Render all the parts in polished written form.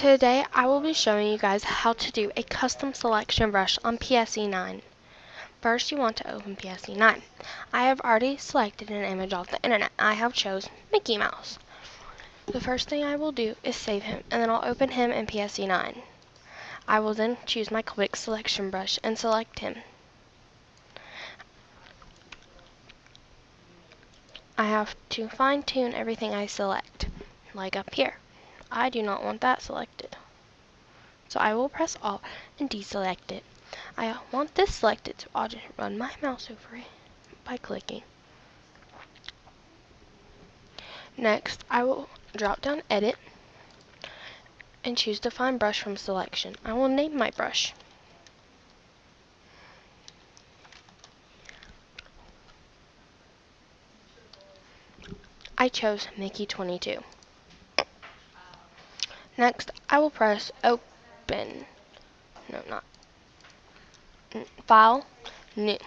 Today I will be showing you guys how to do a custom selection brush on PSE9. First you want to open PSE9. I have already selected an image off the internet. I have chose Mickey Mouse. The first thing I will do is save him, and then I'll open him in PSE9. I will then choose my quick selection brush and select him. I have to fine tune everything I select, like up here. I do not want that selected, so I will press Alt and deselect it. I want this selected, so I'll just run my mouse over it by clicking. Next, I will drop down Edit and choose Define Brush from Selection. I will name my brush. I chose Mickey 22. Next, I will press Open. No, not. File, New,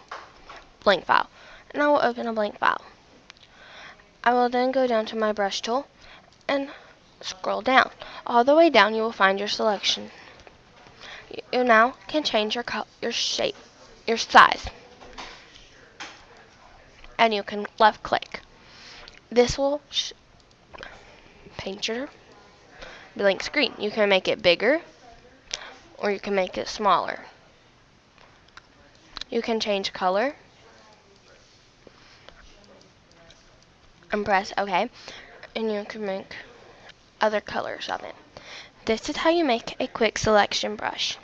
Blank File. And I will open a blank file. I will then go down to my brush tool and scroll down. All the way down you will find your selection. You now can change your shape, your size, and you can left click. This will paint your blank screen. You can make it bigger or you can make it smaller. You can change color and press OK, and you can make other colors of it. This is how you make a quick selection brush.